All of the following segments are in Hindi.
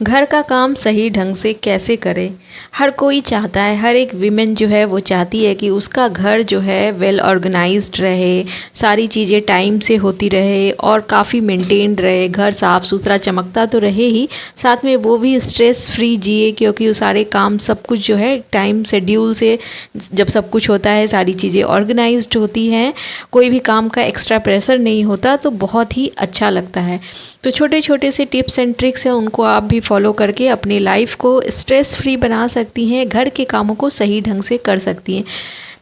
घर का काम सही ढंग से कैसे करें। हर कोई चाहता है, हर एक विमेन जो है वो चाहती है कि उसका घर जो है वेल ऑर्गेनाइज्ड रहे, सारी चीज़ें टाइम से होती रहे और काफ़ी मेंटेन्ड रहे, घर साफ़ सुथरा चमकता तो रहे ही, साथ में वो भी स्ट्रेस फ्री जिए, क्योंकि वो सारे काम सब कुछ जो है टाइम शेड्यूल से जब सब कुछ होता है, सारी चीज़ें ऑर्गेनाइज्ड होती हैं, कोई भी काम का एक्स्ट्रा प्रेशर नहीं होता, तो बहुत ही अच्छा लगता है। तो छोटे छोटे से टिप्स एंड ट्रिक्स हैं, उनको आप भी फॉलो करके अपनी लाइफ को स्ट्रेस फ्री बना सकती हैं, घर के कामों को सही ढंग से कर सकती हैं।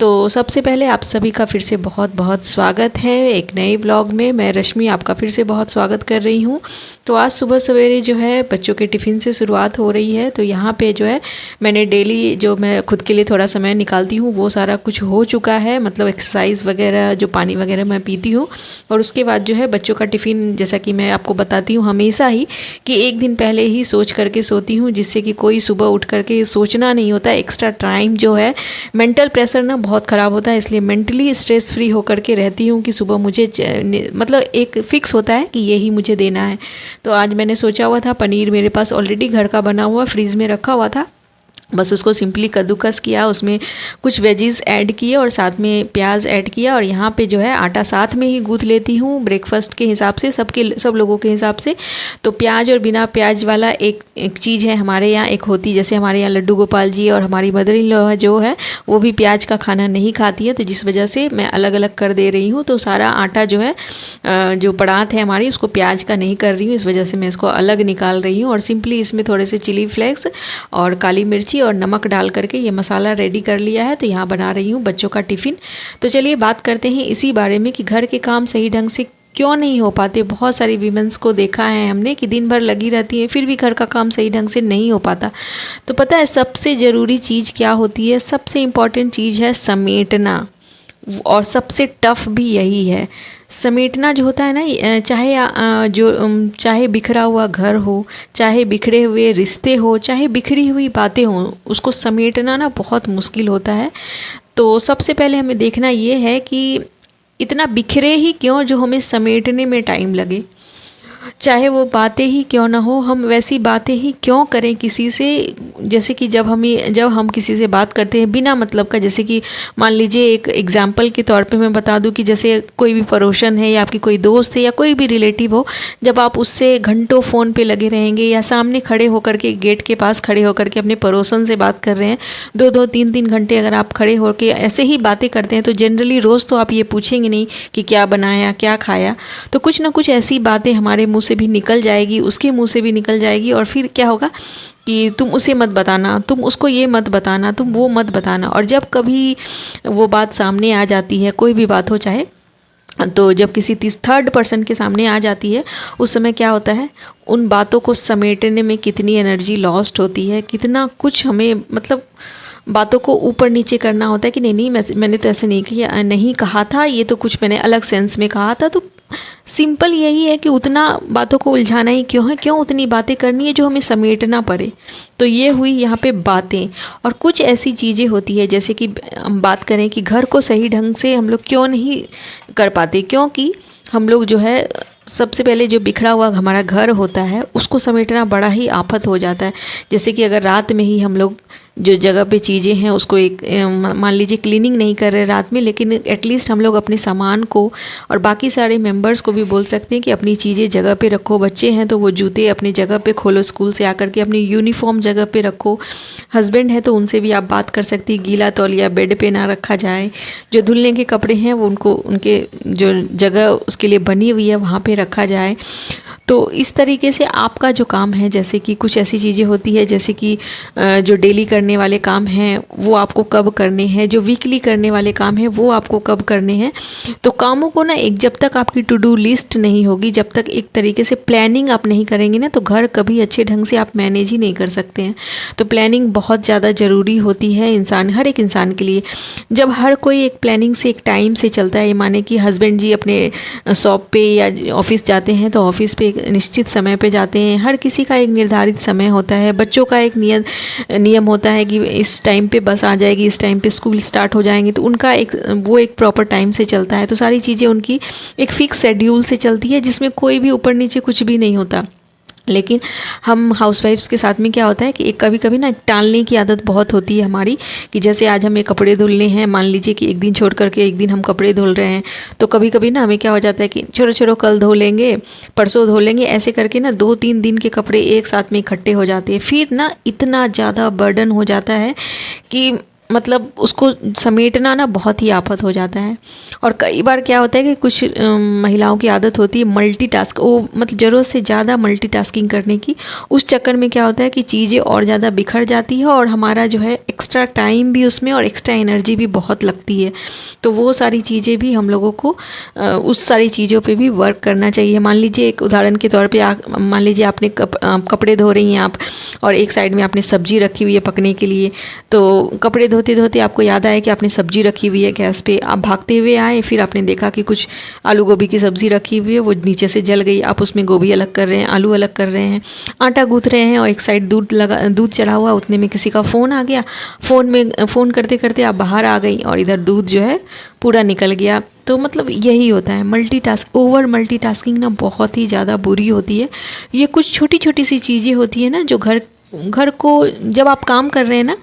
तो सबसे पहले आप सभी का फिर से बहुत बहुत स्वागत है एक नए व्लॉग में। मैं रश्मि आपका फिर से बहुत स्वागत कर रही हूँ। तो आज सुबह सवेरे जो है बच्चों के टिफ़िन से शुरुआत हो रही है। तो यहाँ पे जो है मैंने डेली जो मैं खुद के लिए थोड़ा समय निकालती हूँ वो सारा कुछ हो चुका है, मतलब एक्सरसाइज वगैरह, जो पानी वगैरह मैं पीती हूँ। और उसके बाद जो है बच्चों का टिफ़िन, जैसा कि मैं आपको बताती हूँ हमेशा ही कि एक दिन पहले ही सोच करके सोती हूँ, जिससे कि कोई सुबह उठ करके सोचना नहीं होता। एक्स्ट्रा टाइम जो है मेंटल प्रेशर ना बहुत ख़राब होता है, इसलिए मेंटली स्ट्रेस फ्री होकर के रहती हूँ कि सुबह मुझे मतलब एक फ़िक्स होता है कि यही मुझे देना है। तो आज मैंने सोचा हुआ था, पनीर मेरे पास ऑलरेडी घर का बना हुआ फ्रीज़ में रखा हुआ था, बस उसको सिंपली कद्दूकस किया, उसमें कुछ वेजीज ऐड किए और साथ में प्याज ऐड किया। और यहाँ पे जो है आटा साथ में ही गूँथ लेती हूँ ब्रेकफास्ट के हिसाब से, सब लोगों के हिसाब से। तो प्याज और बिना प्याज वाला एक चीज़ है हमारे यहाँ, एक होती, जैसे हमारे यहाँ लड्डू गोपाल जी और हमारी मदर इन लॉ जो है वो भी प्याज का खाना नहीं खाती है, तो जिस वजह से मैं अलग अलग कर दे रही हूँ। तो सारा आटा जो है जो परात है हमारी, उसको प्याज का नहीं कर रही हूँ, इस वजह से मैं इसको अलग निकाल रही हूँ। और सिंपली इसमें थोड़े से चिली फ्लेक्स और काली मिर्ची और नमक डाल करके ये मसाला रेडी कर लिया है। तो यहाँ बना रही हूँ बच्चों का टिफ़िन। तो चलिए बात करते हैं इसी बारे में कि घर के काम सही ढंग से क्यों नहीं हो पाते। बहुत सारी वीमेंस को देखा है हमने कि दिन भर लगी रहती है, फिर भी घर का काम सही ढंग से नहीं हो पाता। तो पता है सबसे ज़रूरी चीज़ क्या होती है? सबसे इम्पॉर्टेंट चीज़ है समेटना, और सबसे टफ भी यही है। समेटना जो होता है ना, चाहे बिखरा हुआ घर हो, चाहे बिखरे हुए रिश्ते हो, चाहे बिखरी हुई बातें हों, उसको समेटना ना बहुत मुश्किल होता है। तो सबसे पहले हमें देखना ये है कि इतना बिखरे ही क्यों जो हमें समेटने में टाइम लगे। चाहे वो बातें ही क्यों ना हो, हम वैसी बातें ही क्यों करें किसी से। जैसे कि जब हम किसी से बात करते हैं बिना मतलब का, जैसे कि मान लीजिए एक एग्जांपल के तौर पे मैं बता दूं कि जैसे कोई भी पड़ोसन है या आपकी कोई दोस्त है या कोई भी रिलेटिव हो, जब आप उससे घंटों फ़ोन पे लगे रहेंगे या सामने खड़े होकर के, गेट के पास खड़े होकर के अपने पड़ोसन से बात कर रहे हैं, 2-2 3-3 घंटे अगर आप खड़े होकर ऐसे ही बातें करते हैं, तो जनरली रोज़ तो आप ये पूछेंगे नहीं कि क्या बनाया, क्या खाया। तो कुछ ना कुछ ऐसी बातें हमारे मुँह से भी निकल जाएगी, उसके मुंह से भी निकल जाएगी, और फिर क्या होगा कि तुम उसे मत बताना, तुम उसको ये मत बताना, तुम वो मत बताना। और जब कभी वो बात सामने आ जाती है, कोई भी बात हो चाहे, तो जब किसी थर्ड पर्सन के सामने आ जाती है, उस समय क्या होता है, उन बातों को समेटने में कितनी एनर्जी लॉस्ट होती है, कितना कुछ हमें मतलब बातों को ऊपर नीचे करना होता है कि नहीं मैंने तो ऐसे नहीं कहा था, ये तो कुछ मैंने अलग सेंस में कहा था। तो सिंपल यही है कि उतना बातों को उलझाना ही क्यों है, क्यों उतनी बातें करनी है जो हमें समेटना पड़े। तो ये हुई यहाँ पे बातें। और कुछ ऐसी चीज़ें होती है, जैसे कि हम बात करें कि घर को सही ढंग से हम लोग क्यों नहीं कर पाते, क्योंकि हम लोग जो है सबसे पहले जो बिखरा हुआ हमारा घर होता है उसको समेटना बड़ा ही आफत हो जाता है। जैसे कि अगर रात में ही हम लोग जो जगह पे चीज़ें हैं उसको एक मान लीजिए क्लीनिंग नहीं कर रहे रात में, लेकिन एटलीस्ट हम लोग अपने सामान को और बाकी सारे मेंबर्स को भी बोल सकते हैं कि अपनी चीज़ें जगह पे रखो। बच्चे हैं तो वो जूते अपनी जगह पे खोलो, स्कूल से आकर के अपनी यूनिफॉर्म जगह पे रखो। हस्बैंड है तो उनसे भी आप बात कर सकती हैं, गीला तौलिया बेड पे ना रखा जाए। जो धुलने के कपड़े हैं वो उनको उनके जो जगह उसके लिए बनी हुई है वहाँ पे रखा जाए। तो इस तरीके से आपका जो काम है, जैसे कि कुछ ऐसी चीज़ें होती है जैसे कि जो डेली करने वाले काम हैं वो आपको कब करने हैं, जो वीकली करने वाले काम हैं वो आपको कब करने हैं। तो कामों को ना जब तक आपकी टू डू लिस्ट नहीं होगी, जब तक एक तरीके से प्लानिंग आप नहीं करेंगे ना, तो घर कभी अच्छे ढंग से आप मैनेज ही नहीं कर सकते हैं। तो प्लानिंग बहुत ज़्यादा ज़रूरी होती है हर एक इंसान के लिए। जब हर कोई एक प्लानिंग से, एक टाइम से चलता है, माने कि हस्बैंड जी अपने शॉप पे या ऑफिस जाते हैं तो ऑफिस पे निश्चित समय पे जाते हैं, हर किसी का एक निर्धारित समय होता है। बच्चों का एक नियम होता है कि इस टाइम पे बस आ जाएगी, इस टाइम पे स्कूल स्टार्ट हो जाएंगे, तो उनका एक प्रॉपर टाइम से चलता है। तो सारी चीज़ें उनकी एक फिक्स शेड्यूल से चलती है, जिसमें कोई भी ऊपर नीचे कुछ भी नहीं होता। लेकिन हम हाउसवाइफ्स के साथ में क्या होता है कि एक कभी कभी ना टालने की आदत बहुत होती है हमारी, कि जैसे आज हमें कपड़े धुलने हैं, मान लीजिए कि एक दिन छोड़ करके एक दिन हम कपड़े धुल रहे हैं, तो कभी कभी ना हमें क्या हो जाता है कि छोड़ो छोड़ो कल धो लेंगे, परसों धो लेंगे, ऐसे करके ना 2-3 दिन के कपड़े एक साथ में इकट्ठे हो जाते हैं। फिर ना इतना ज़्यादा बर्डन हो जाता है कि मतलब उसको समेटना ना बहुत ही आफत हो जाता है। और कई बार क्या होता है कि कुछ महिलाओं की आदत होती है मल्टीटास्क, वो मतलब ज़रूरत से ज़्यादा मल्टीटास्किंग करने की। उस चक्कर में क्या होता है कि चीज़ें और ज़्यादा बिखर जाती है और हमारा जो है एक्स्ट्रा टाइम भी उसमें और एक्स्ट्रा एनर्जी भी बहुत लगती है। तो वो सारी चीज़ें भी हम लोगों को उस सारी चीज़ों पे भी वर्क करना चाहिए। मान लीजिए एक उदाहरण के तौर पे मान लीजिए आपने कपड़े धो रही हैं आप, और एक साइड में आपने सब्जी रखी हुई है पकने के लिए, तो कपड़े धोते धोते आपको याद आया कि आपने सब्जी रखी हुई है गैस पे, आप भागते हुए आए, फिर आपने देखा कि कुछ आलू गोभी की सब्ज़ी रखी हुई है, वो नीचे से जल गई। आप उसमें गोभी अलग कर रहे हैं, आलू अलग कर रहे हैं, आटा गूँथ रहे हैं, और एक साइड दूध चढ़ा हुआ, उतने में किसी का फ़ोन आ गया, फ़ोन करते करते आप बाहर आ गई और इधर दूध जो है पूरा निकल गया। तो मतलब यही होता है ओवर मल्टीटास्किंग ना बहुत ही ज़्यादा बुरी होती है। ये कुछ छोटी छोटी सी चीज़ें होती है ना, जो घर को जब आप काम कर रहे हैं ना,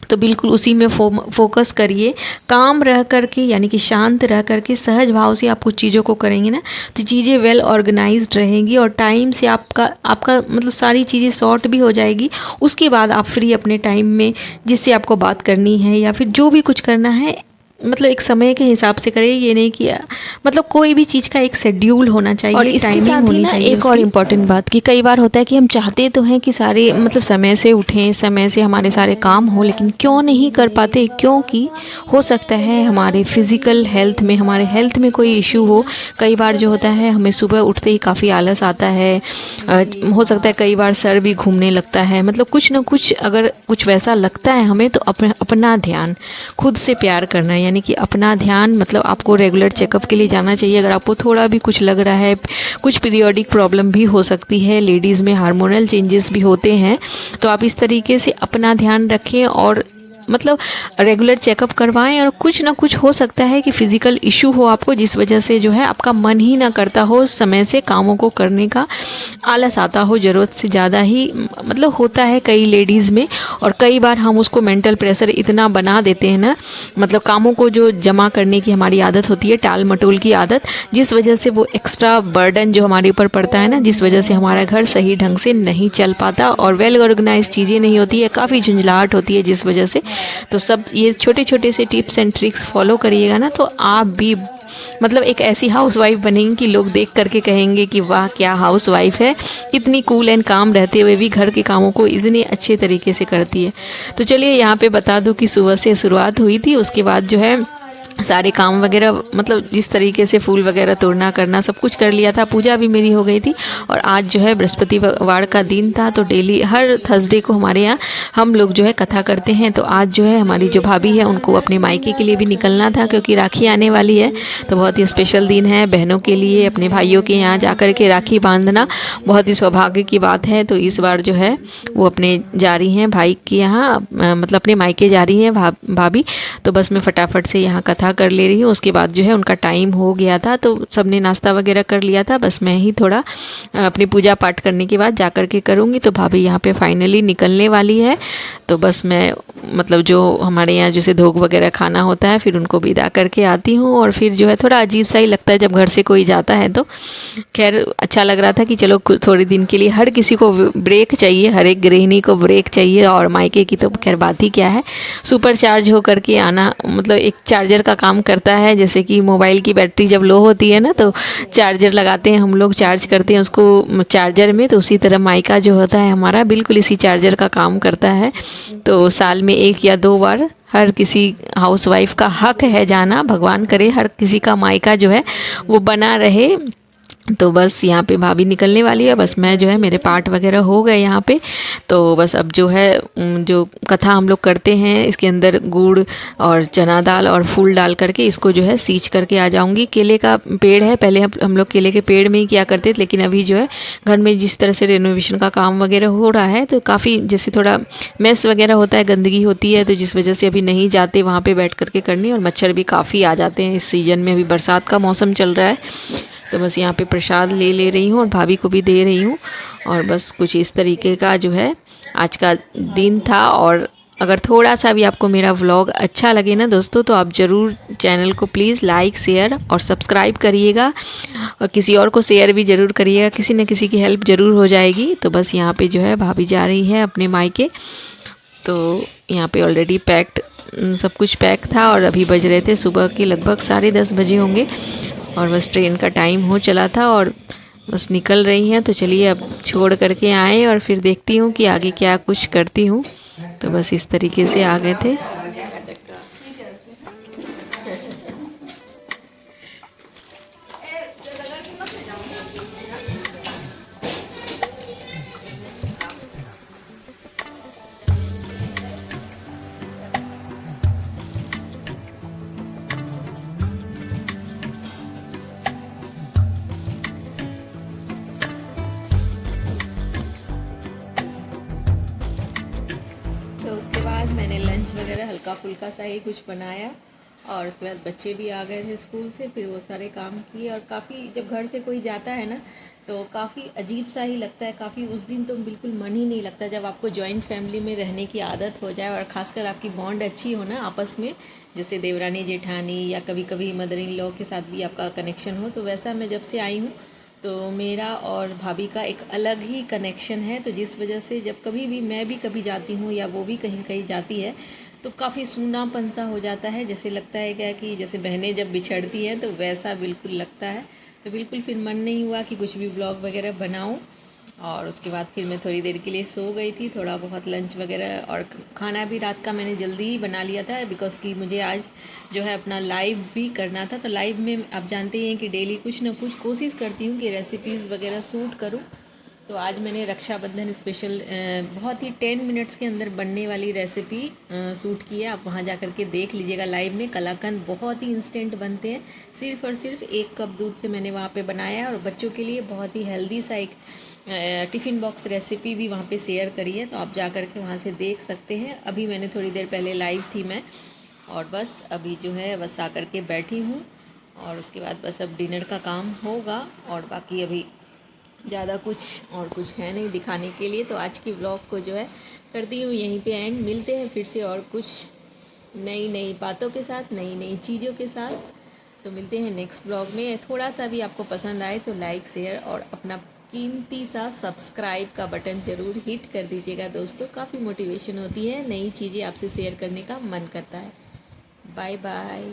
तो बिल्कुल उसी में फोकस करिए। काम रह करके, यानी कि शांत रह करके सहज भाव से आप कुछ चीज़ों को करेंगे ना, तो चीज़ें वेल ऑर्गेनाइज्ड रहेंगी और टाइम से आपका मतलब सारी चीज़ें सॉर्ट भी हो जाएगी। उसके बाद आप फ्री अपने टाइम में जिससे आपको बात करनी है या फिर जो भी कुछ करना है, मतलब एक समय के हिसाब से करें। ये नहीं कि मतलब कोई भी चीज़ का एक शेड्यूल होना चाहिए और टाइमिंग होनी चाहिए। एक और इम्पॉर्टेंट बात कि कई बार होता है कि हम चाहते तो हैं कि सारे मतलब समय से उठें, समय से हमारे सारे काम हो, लेकिन क्यों नहीं कर पाते? क्योंकि हो सकता है हमारे फिज़िकल हेल्थ में, हमारे हेल्थ में कोई इशू हो। कई बार जो होता है हमें सुबह उठते ही काफ़ी आलस आता है, हो सकता है कई बार सर भी घूमने लगता है, मतलब कुछ ना कुछ अगर कुछ वैसा लगता है हमें, तो अपना ध्यान, खुद से प्यार करना, यानी कि अपना ध्यान, मतलब आपको रेगुलर चेकअप के लिए जाना चाहिए। अगर आपको थोड़ा भी कुछ लग रहा है, कुछ पीरियोडिक प्रॉब्लम भी हो सकती है, लेडीज़ में हार्मोनल चेंजेस भी होते हैं, तो आप इस तरीके से अपना ध्यान रखें और मतलब रेगुलर चेकअप करवाएं। और कुछ ना कुछ हो सकता है कि फ़िज़िकल इशू हो आपको, जिस वजह से जो है आपका मन ही ना करता हो समय से कामों को करने का, आलस आता हो ज़रूरत से ज़्यादा ही, मतलब होता है कई लेडीज़ में। और कई बार हम उसको मेंटल प्रेशर इतना बना देते हैं ना, मतलब कामों को जो जमा करने की हमारी आदत होती है, टाल मटोल की आदत, जिस वजह से वो एक्स्ट्रा बर्डन जो हमारे ऊपर पड़ता है ना, जिस वजह से हमारा घर सही ढंग से नहीं चल पाता और वेल ऑर्गेनाइज चीज़ें नहीं होती है, काफ़ी झंझलाहट होती है जिस वजह से। तो सब ये छोटे छोटे से टिप्स एंड ट्रिक्स फॉलो करिएगा ना, तो आप भी मतलब एक ऐसी हाउसवाइफ बनेंगी कि लोग देख करके कहेंगे कि वाह क्या हाउसवाइफ है, कितनी कूल एंड काम रहते हुए भी घर के कामों को इतने अच्छे तरीके से करती है। तो चलिए यहाँ पे बता दूं कि सुबह से शुरुआत हुई थी, उसके बाद जो है सारे काम वगैरह, मतलब जिस तरीके से फूल वगैरह तोड़ना करना सब कुछ कर लिया था, पूजा भी मेरी हो गई थी। और आज जो है बृहस्पतिवार का दिन था, तो डेली हर थर्सडे को हमारे यहाँ हम लोग जो है कथा करते हैं। तो आज जो है हमारी जो भाभी है उनको अपने मायके के लिए भी निकलना था, क्योंकि राखी आने वाली है, तो बहुत ही स्पेशल दिन है बहनों के लिए। अपने भाइयों के यहाँ जा कर के राखी बांधना बहुत ही सौभाग्य की बात है। तो इस बार जो है वो अपने जा रही हैं भाई के यहाँ, मतलब अपने मायके जा रही हैं भाभी। तो बस मैं फटाफट से यहाँ कथा कर ले रही हूँ। उसके बाद जो है उनका टाइम हो गया था, तो सबने नाश्ता वगैरह कर लिया था, बस मैं ही थोड़ा अपनी पूजा पाठ करने के बाद जा कर के करूँगी। तो भाभी यहाँ पे फाइनली निकलने वाली है, तो बस मैं मतलब जो हमारे यहाँ जैसे धोख वगैरह खाना होता है, फिर उनको विदा करके आती हूँ। और फिर जो है थोड़ा अजीब सा ही लगता है जब घर से कोई जाता है, तो खैर अच्छा लग रहा था कि चलो थोड़े दिन के लिए हर किसी को ब्रेक चाहिए, हर एक गृहिणी को ब्रेक चाहिए। और मायके की तो खैर बात ही क्या है, सुपर चार्ज हो करके आना मतलब एक चार्जर का काम करता है। जैसे कि मोबाइल की बैटरी जब लो होती है ना, तो चार्जर लगाते हैं हम लोग, चार्ज करते हैं उसको चार्जर में, तो उसी तरह मायका जो होता है हमारा बिल्कुल इसी चार्जर का काम करता है। तो साल में 1 या 2 बार हर किसी हाउसवाइफ का हक है जाना, भगवान करे हर किसी का मायका जो है वो बना रहे। तो बस यहाँ पे भाभी निकलने वाली है, बस मैं जो है मेरे पाठ वगैरह हो गए यहाँ पे। तो बस अब जो है जो कथा हम लोग करते हैं, इसके अंदर गुड़ और चना दाल और फूल डाल करके इसको जो है सींच करके आ जाऊँगी। केले का पेड़ है, पहले हम लोग केले के पेड़ में ही किया करते थे, लेकिन अभी जो है घर में जिस तरह से रेनोवेशन का काम वगैरह हो रहा है, तो काफ़ी जैसे थोड़ा मेस वगैरह होता है, गंदगी होती है, तो जिस वजह से अभी नहीं जाते वहाँ पर बैठ करके करने। और मच्छर भी काफ़ी आ जाते हैं इस सीज़न में, अभी बरसात का मौसम चल रहा है, तो बस यहाँ पे प्रसाद ले रही हूँ और भाभी को भी दे रही हूँ। और बस कुछ इस तरीके का जो है आज का दिन था। और अगर थोड़ा सा भी आपको मेरा व्लॉग अच्छा लगे ना दोस्तों, तो आप ज़रूर चैनल को प्लीज़ लाइक शेयर और सब्सक्राइब करिएगा, और किसी और को शेयर भी ज़रूर करिएगा, किसी न किसी की हेल्प ज़रूर हो जाएगी। तो बस यहाँ पे जो है भाभी जा रही है अपने मायके। तो यहाँ पे ऑलरेडी पैक्ड, सब कुछ पैक था और अभी बज रहे थे सुबह के लगभग 10:30 बजे होंगे। और बस ट्रेन का टाइम हो चला था और बस निकल रही हैं। तो चलिए अब छोड़ करके आए और फिर देखती हूँ कि आगे क्या कुछ करती हूँ। तो बस इस तरीके से आ गए थे। तो उसके बाद मैंने लंच वगैरह हल्का फुल्का सा ही कुछ बनाया। और उसके बाद बच्चे भी आ गए थे स्कूल से, फिर वो सारे काम किए। और काफ़ी जब घर से कोई जाता है ना, तो काफ़ी अजीब सा ही लगता है। काफ़ी उस दिन तो बिल्कुल मन ही नहीं लगता, जब आपको जॉइंट फैमिली में रहने की आदत हो जाए और ख़ासकर आपकी बॉन्ड अच्छी हो ना आपस में, जैसे देवरानी जेठानी या कभी कभी मदर इन लॉ के साथ भी आपका कनेक्शन हो। तो वैसा मैं जब से आई हूँ तो मेरा और भाभी का एक अलग ही कनेक्शन है। तो जिस वजह से जब कभी भी मैं भी कभी जाती हूँ या वो भी कहीं कहीं जाती है, तो काफ़ी सूनापन सा हो जाता है। जैसे लगता है क्या कि जैसे बहनें जब बिछड़ती हैं तो वैसा बिल्कुल लगता है। तो बिल्कुल फिर मन नहीं हुआ कि कुछ भी ब्लॉग वगैरह बनाऊँ। और उसके बाद फिर मैं थोड़ी देर के लिए सो गई थी, थोड़ा बहुत लंच वगैरह। और खाना भी रात का मैंने जल्दी ही बना लिया था, बिकॉज़ कि मुझे आज जो है अपना लाइव भी करना था। तो लाइव में आप जानते ही हैं कि डेली कुछ ना कुछ कोशिश करती हूँ कि रेसिपीज़ वगैरह शूट करूँ। तो आज मैंने रक्षाबंधन स्पेशल बहुत ही 10 मिनट्स के अंदर बनने वाली रेसिपी शूट की है। आप वहाँ जा कर के देख लीजिएगा लाइव में। कलाकंद बहुत ही इंस्टेंट बनते हैं, सिर्फ़ और सिर्फ 1 कप दूध से मैंने वहाँ पे बनाया है। और बच्चों के लिए बहुत ही हेल्दी सा एक टिफ़िन बॉक्स रेसिपी भी वहाँ पे शेयर करी है, तो आप जा कर के वहाँ से देख सकते हैं। अभी मैंने थोड़ी देर पहले लाइव थी मैं, और बस अभी जो है बस आ कर के बैठी हूँ। और उसके बाद बस अब डिनर का काम होगा। और बाकी अभी ज़्यादा कुछ और कुछ है नहीं दिखाने के लिए। तो आज की व्लॉग को जो है करती हूँ यहीं पे एंड। मिलते हैं फिर से और कुछ नई नई बातों के साथ, नई नई चीज़ों के साथ। तो मिलते हैं नेक्स्ट ब्लॉग में। थोड़ा सा भी आपको पसंद आए तो लाइक शेयर और अपना कीमती सा सब्सक्राइब का बटन ज़रूर हिट कर दीजिएगा दोस्तों। काफ़ी मोटिवेशन होती है, नई चीज़ें आपसे शेयर करने का मन करता है। Bye bye.